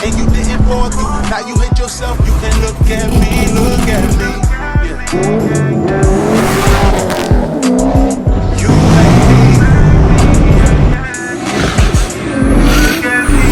and you didn't fall through. Now you hit yourself, you can look at me, look at me. Yeah. You made me. Look at me.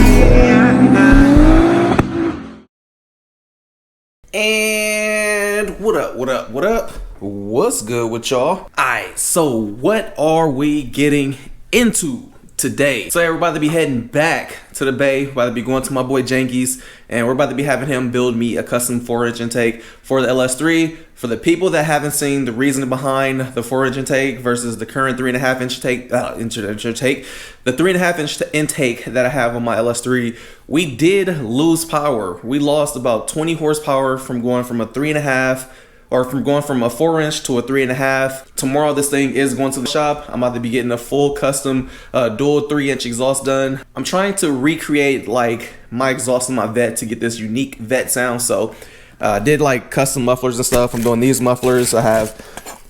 And what up, what up, what up? What's good with y'all? Alright, so what are we getting into today? So we're about to be heading back to the bay, about to be going to my boy Janky's, and we're about to be having him build me a custom 4-inch intake for the LS3. For the people that haven't seen the reasoning behind the 4-inch intake versus the current 3.5-inch intake, the 3.5-inch intake that I have on my LS3, we did lose power. We lost about 20 horsepower from going from a 3.5 or from going from a 4-inch to a 3.5. Tomorrow this thing is going to the shop. I'm about to be getting a full custom dual 3-inch exhaust done. I'm trying to recreate like my exhaust in my vet to get this unique vet sound. So I did like custom mufflers and stuff. I'm doing these mufflers. I have,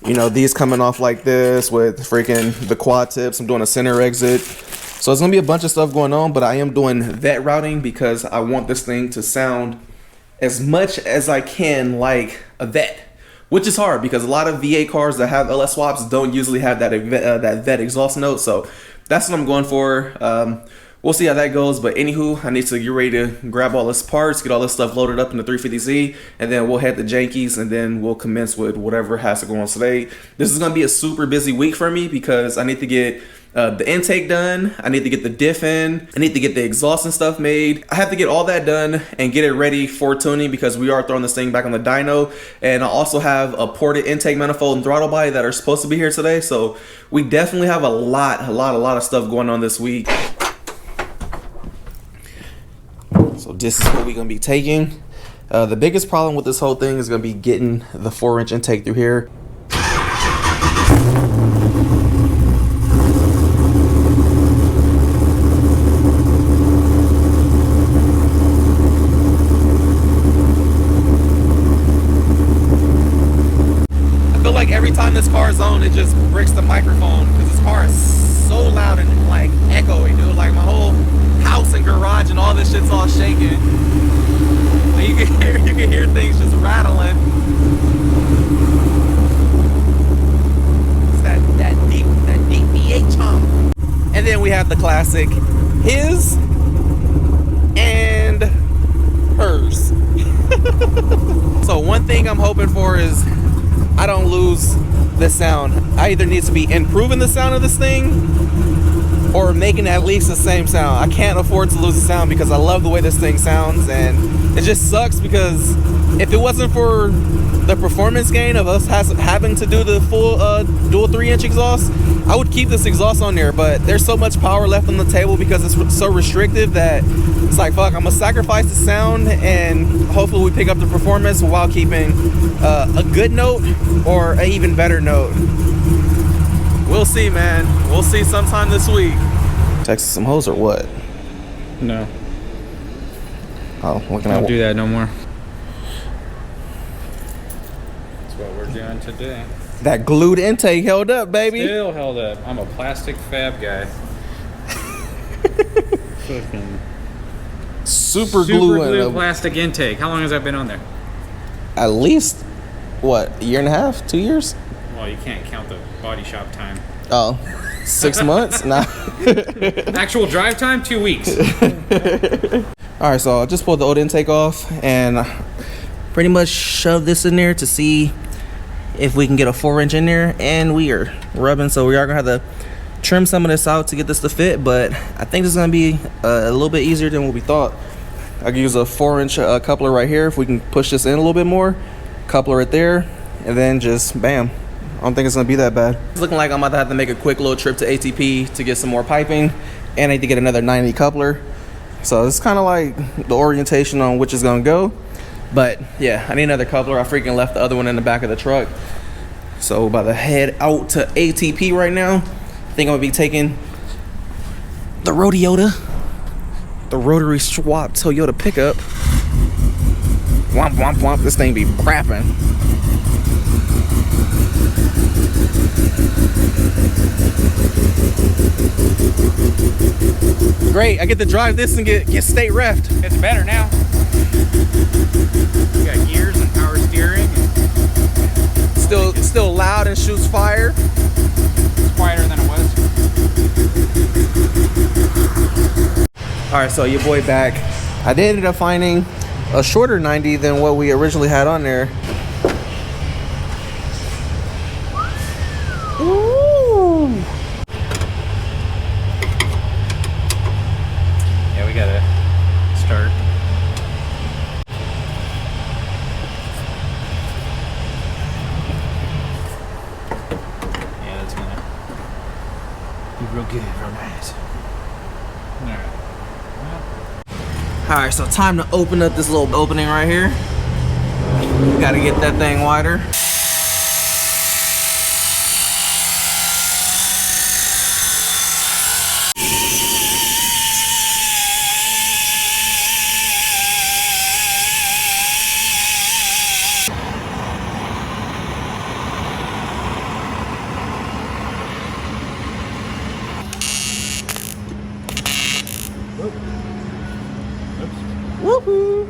you know, these coming off like this with freaking the quad tips. I'm doing a center exit. So it's gonna be a bunch of stuff going on, but I am doing vet routing because I want this thing to sound as much as I can like a vet, which is hard because a lot of V8 cars that have LS swaps don't usually have that vet exhaust note. So that's what I'm going for. We'll see how that goes, but anywho, I need to get ready to grab all this parts, get all this stuff loaded up in the 350Z, and then we'll head to Janky's, and then we'll commence with whatever has to go on today. This is going to be a super busy week for me because I need to get the intake done, I need to get the diff in, I need to get the exhaust and stuff made. I have to get all that done and get it ready for tuning because we are throwing this thing back on the dyno, and I also have a ported intake manifold and throttle body that are supposed to be here today, so we definitely have a lot of stuff going on this week. So this is what we're going to be taking. The biggest problem with this whole thing is going to be getting the 4-inch intake through here. I feel like every time this car is on, it just breaks the microphone because this car is so loud and like echoey, dude. Like my whole house and garage and all this shit's all shaking. Like you can hear things just rattling. It's that deep V8 chomp. And then we have the classic, his and hers. So one thing I'm hoping for is I don't lose the sound. I either need to be improving the sound of this thing or making at least the same sound. I can't afford to lose the sound because I love the way this thing sounds, and it just sucks because if it wasn't for the performance gain of us having to do the full dual 3-inch exhaust, I would keep this exhaust on there, but there's so much power left on the table because it's so restrictive that it's like, fuck, I'm gonna sacrifice the sound and hopefully we pick up the performance while keeping a good note or an even better note. We'll see, man. We'll see sometime this week. Texas some hoes or what? No. Oh, looking Don't at do that no more. That's what we're doing today. that glued intake held up, baby. Still held up. I'm a plastic fab guy. Fucking Super glue glue plastic intake. How long has that been on there? At least what, a year and a half, 2 years? Well, you can't count the body shop time. Oh, 6 months? Nah. Actual drive time, 2 weeks. All right, so I just pulled the old intake off and pretty much shoved this in there to see if we can get a 4-inch in there, and we are rubbing, so we are gonna have to trim some of this out to get this to fit, but I think this is gonna be a little bit easier than what we thought. I could use a 4-inch coupler right here if we can push this in a little bit more, coupler right there, and then just bam. I don't think it's gonna be that bad. It's looking like I'm about to have to make a quick little trip to ATP to get some more piping, and I need to get another 90 coupler. So it's kind of like the orientation on which is gonna go. But yeah, I need another coupler. I freaking left the other one in the back of the truck. So about to head out to ATP right now. I think I'm gonna be taking the Toyota, the rotary swap Toyota pickup. Womp, womp, womp. This thing be crapping. All right, so I just pulled the old intake off and pretty much shoved this in there to see if we can get a 4-inch in there, and we are rubbing, so we are gonna have to trim some of this out to get this to fit, but I think this is gonna be a little bit easier than what we thought. I could use a 4-inch coupler right here if we can push this in a little bit more, coupler right there, and then just bam. I don't think it's gonna be that bad. It's looking like I'm about to have to make a quick little trip to ATP to get some more piping, and I need to get another 90 coupler. So it's kind of like the orientation on which is gonna go. But yeah, I need another coupler. I freaking left the other one in the back of the truck. So about to head out to ATP right now. I think I'm gonna be taking the Toyota, the rotary swap Toyota pickup. Womp, womp, womp. This thing be crapping. Great, I get to drive this and get state reffed. It's better now. You got gears and power steering. Still loud and shoots fire. It's quieter than it was. All right, so your boy back. I did end up finding a shorter 90 than what we originally had on there. Ooh. Yeah, we gotta start. Yeah, that's gonna be real good, real nice. Alright. All right, so time to open up this little opening right here. Gotta get that thing wider. Woohoo!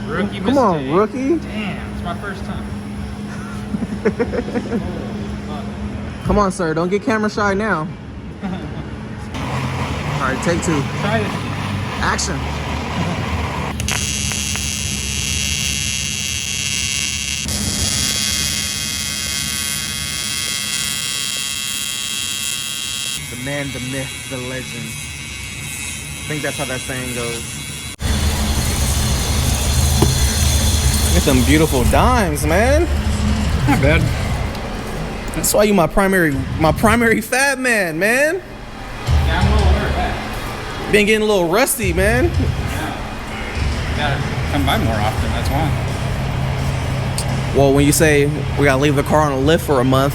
Rookie Come on, mistake. rookie. Damn, it's my first time. Come on, sir. Don't get camera shy now. All right, take two. Try this. Action. The man, the myth, the legend. I think that's how that saying goes. Look at them beautiful dimes, man. Not bad. That's why you my primary fab man, man. Yeah, I'm a little aware of that. Been getting a little rusty, man. Yeah. Gotta come by more often, that's why. Well, when you say we gotta leave the car on a lift for a month,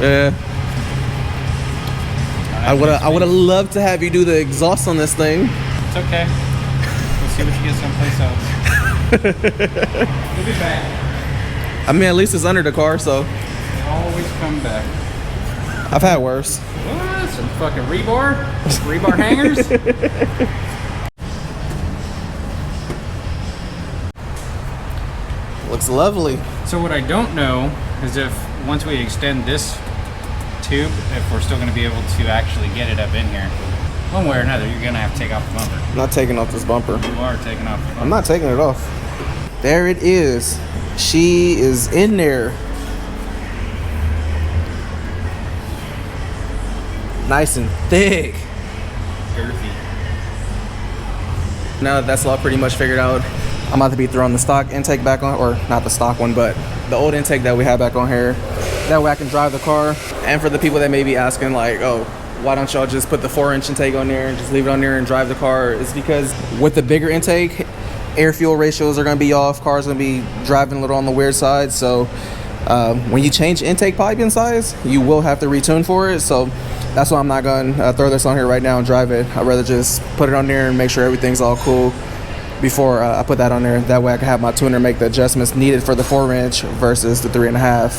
Yeah. I would have loved to have you do the exhaust on this thing. It's okay. We'll see what you get someplace else. We'll be back. I mean, at least it's under the car, so They always come back. I've had worse. What? Some fucking rebar? Rebar hangers? Looks lovely. So what I don't know is if once we extend this tube, if we're still going to be able to actually get it up in here. One way or another, you're going to have to take off the bumper. I'm not taking off this bumper. You are taking off the bumper. I'm not taking it off. There it is. She is in there. Nice and thick. Girthy. Now that that's all pretty much figured out, I'm about to be throwing the stock intake back on, or not the stock one, but the old intake that we had back on here. That way I can drive the car. And for the people that may be asking like, oh, why don't y'all just put the 4-inch intake on there and just leave it on there and drive the car? It's because with the bigger intake, air fuel ratios are gonna be off. Car's gonna be driving a little on the weird side. So when you change intake piping size, you will have to retune for it. So that's why I'm not gonna throw this on here right now and drive it. I'd rather just put it on there and make sure everything's all cool before I put that on there. That way I can have my tuner make the adjustments needed for the 4-inch versus the 3.5.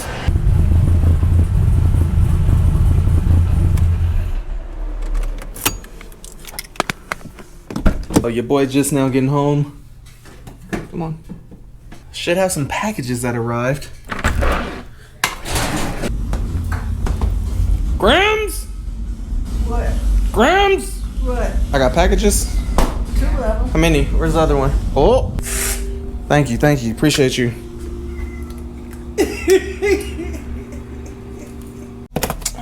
Oh, your boy just now getting home. Come on. Should have some packages that arrived. Grams? What? Grams? What? I got packages. 2 of them. How many? Where's the other one? Oh, thank you, appreciate you.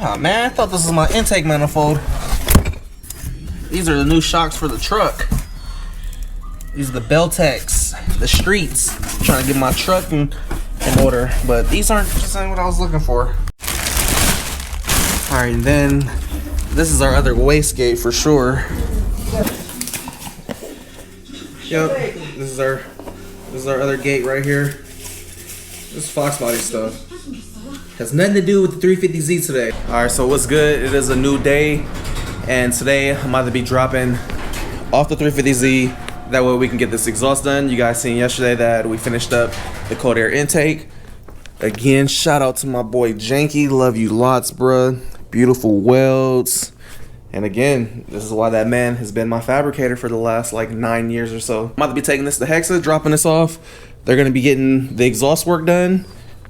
Oh man, I thought this was my intake manifold. These are the new shocks for the truck. These are the Beltex, the streets. I'm trying to get my truck in order, but these aren't what I was looking for. All right, and then this is our other wastegate for sure. Yep, this is our other gate right here. This is Fox body stuff. Has nothing to do with the 350Z today. All right, so what's good? It is a new day, and today I'm about to be dropping off the 350Z. That way we can get this exhaust done. You guys seen yesterday that we finished up the cold air intake. Again, shout out to my boy Janky. Love you lots, bruh. Beautiful welds. And again, this is why that man has been my fabricator for the last like 9 years or so. I'm about to be taking this to Hexa, dropping this off. They're gonna be getting the exhaust work done.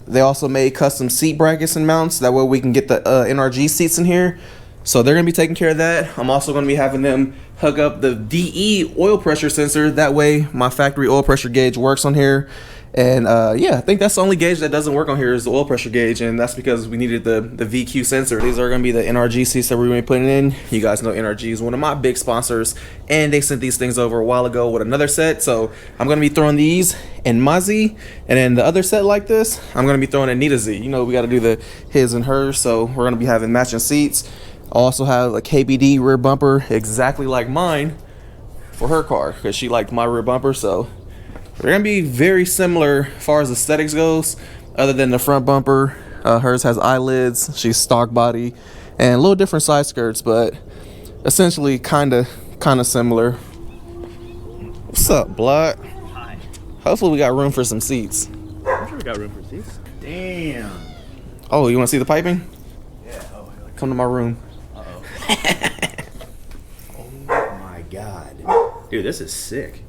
They also made custom seat brackets and mounts. That way we can get the NRG seats in here. So they're gonna be taking care of that. I'm also gonna be having them hook up the DE oil pressure sensor. That way my factory oil pressure gauge works on here. And yeah, I think that's the only gauge that doesn't work on here is the oil pressure gauge, and that's because we needed the VQ sensor. These are going to be the NRG seats that we're going to be putting in. You guys know NRG is one of my big sponsors, and they sent these things over a while ago with another set. So I'm going to be throwing these in my Z, and then the other set like this, I'm going to be throwing in Nita Z. You know, we got to do the his and hers, so we're going to be having matching seats. I also have a KBD rear bumper exactly like mine for her car because she liked my rear bumper, so they're gonna be very similar as far as aesthetics goes, other than the front bumper. Hers has eyelids, she's stock body, and a little different side skirts, but essentially kind of similar. What's up, Block? Hi. Hopefully we got room for some seats. I'm sure we got room for seats. Damn. Oh, you want to see the piping? Yeah. Oh, Come to my room. uh-oh. Oh my god. Dude, this is sick.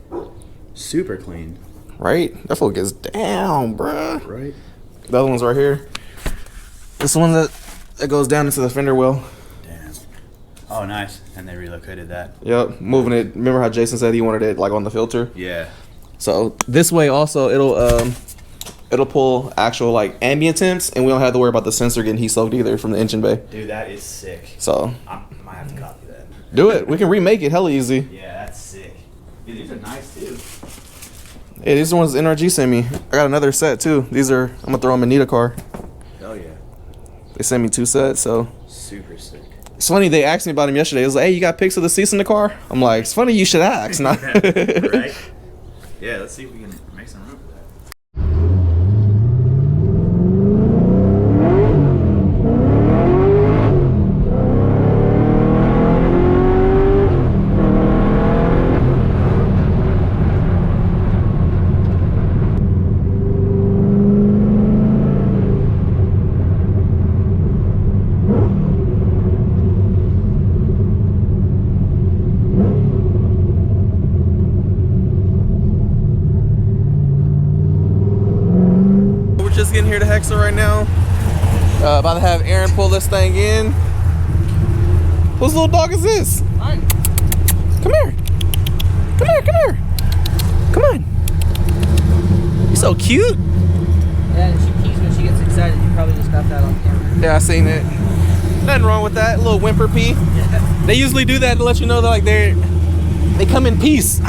Super clean. Right? That fool gets down, bruh. Right? The other one's right here. This one that goes down into the fender well. Damn. Oh, nice. And they relocated that. Yep, moving it. Remember how Jason said he wanted it like on the filter? Yeah. So this way also it'll pull actual like ambient temps, and we don't have to worry about the sensor getting heat soaked either from the engine bay. Dude, that is sick. So I might have to copy that. do it. We can remake it hella easy. Yeah, that's sick. Dude, these are nice too. Hey, these are the ones NRG sent me. I got another set too. These are, I'm gonna throw them in Nita car. Oh yeah. They sent me 2 sets, so Super sick. it's funny. They asked me about them yesterday. It was like, hey, you got pics of the seats in the car? I'm like, it's funny you should ask. Nah. Right? Yeah, let's see if we can make some room for that. Just getting here to Hexa right now. About to have Aaron pull this thing in. Whose little dog is this? Mine. Come here. Come here, come here. Come on. You're so cute. Yeah, and she pees when she gets excited. You probably just got that on camera. Yeah, I seen it. Nothing wrong with that. A little whimper pee. Yeah. They usually do that to let you know that like they come in peace.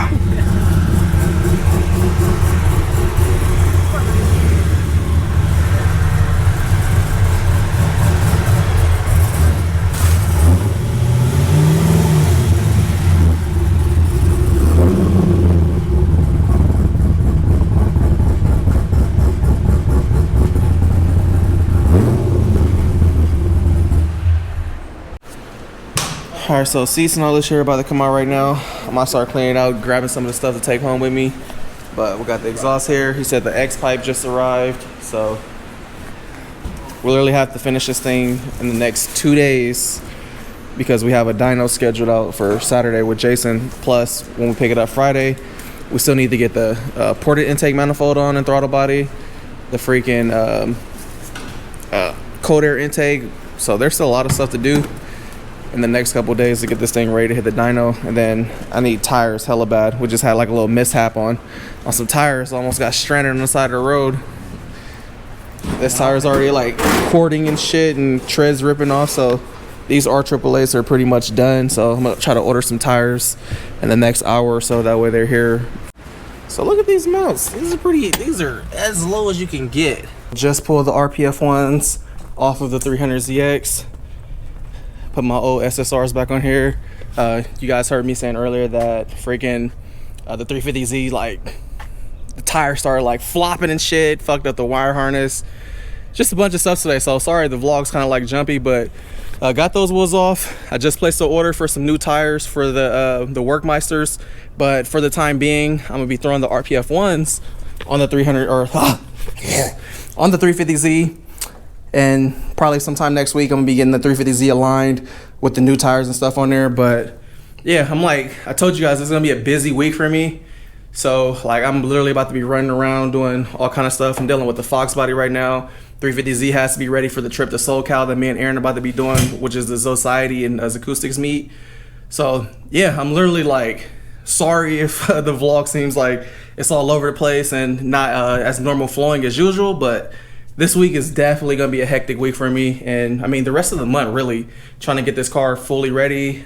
Alright, so seats and all this shit are about to come out right now. I'm gonna start cleaning it out, grabbing some of the stuff to take home with me. But we got the exhaust here. He said the X pipe just arrived, so we literally have to finish this thing in the next 2 days because we have a dyno scheduled out for Saturday with Jason. Plus, when we pick it up Friday, we still need to get the ported intake manifold on and throttle body, the freaking cold air intake. So there's still a lot of stuff to do in the next couple of days to get this thing ready to hit the dyno. And then I need tires hella bad. We just had like a little mishap on some tires. Almost got stranded on the side of the road. This tire's already like cording and shit and treads ripping off. So these R888s are pretty much done. So I'm gonna try to order some tires in the next hour or so. That way they're here. So look at these mounts. These are as low as you can get. Just pulled the RPF ones off of the 300ZX. Put my old SSRs back on here. You guys heard me saying earlier that freaking the 350Z, like the tire started like flopping and shit, fucked up the wire harness. Just a bunch of stuff today. So sorry the vlog's kind of like jumpy, but got those wheels off. I just placed an order for some new tires for the Workmeisters, but for the time being, I'm gonna be throwing the RPF ones on the 300 or on the 350Z, and probably sometime next week I'm gonna be getting the 350Z aligned with the new tires and stuff on there. But yeah, I'm like, I told you guys, it's gonna be a busy week for me. So like, I'm literally about to be running around doing all kind of stuff. I'm dealing with the Fox body right now. 350Z has to be ready for the trip to SoCal that me and Aaron are about to be doing, which is the Society and Acoustics meet. So yeah, I'm literally like, sorry if the vlog seems like it's all over the place and not as normal flowing as usual, but this week is definitely gonna be a hectic week for me. And I mean, the rest of the month, really trying to get this car fully ready.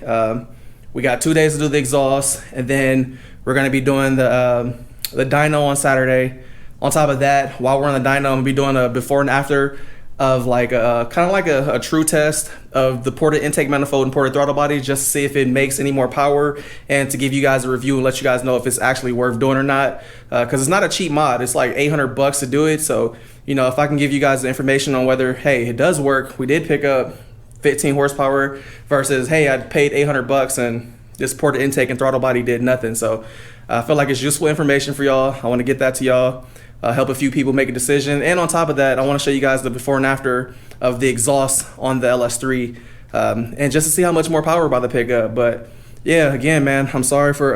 We got 2 days to do the exhaust, and then we're gonna be doing the dyno on Saturday. On top of that, while we're on the dyno, I'm gonna be doing a before and after of like kind of like a true test of the ported intake manifold and ported throttle body, just to see if it makes any more power, and to give you guys a review and let you guys know if it's actually worth doing or not. Because it's not a cheap mod. It's like $800 to do it. So, you know, if I can give you guys the information on whether, hey, it does work, we did pick up 15 horsepower versus, hey, I paid $800 and this ported intake and throttle body did nothing. So I feel like it's useful information for y'all. I want to get that to y'all, help a few people make a decision. And on top of that, I want to show you guys the before and after of the exhaust on the LS3, and just to see how much more power we're about to pick up. But yeah, again, man, I'm sorry for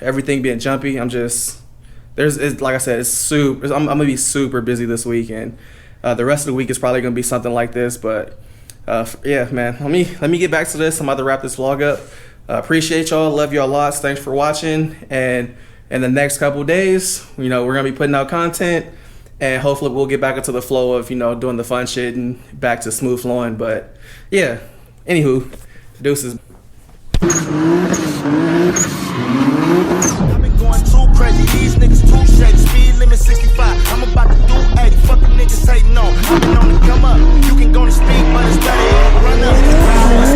everything being jumpy. I'm just, like I said, I'm gonna be super busy this week, and the rest of the week is probably gonna be something like this. But yeah, man, let me get back to this. I'm about to wrap this vlog up. Appreciate y'all, love y'all lots. Thanks for watching, and in the next couple of days, you know, we're gonna be putting out content, and hopefully we'll get back into the flow of, you know, doing the fun shit and back to smooth flowing. But yeah, anywho, deuces. I've been going too crazy, these niggas too shady. Speed limit 65, I'm about to do 80. Fucking niggas hating on, I've been on the come up. You can go to speed, but it's better run up.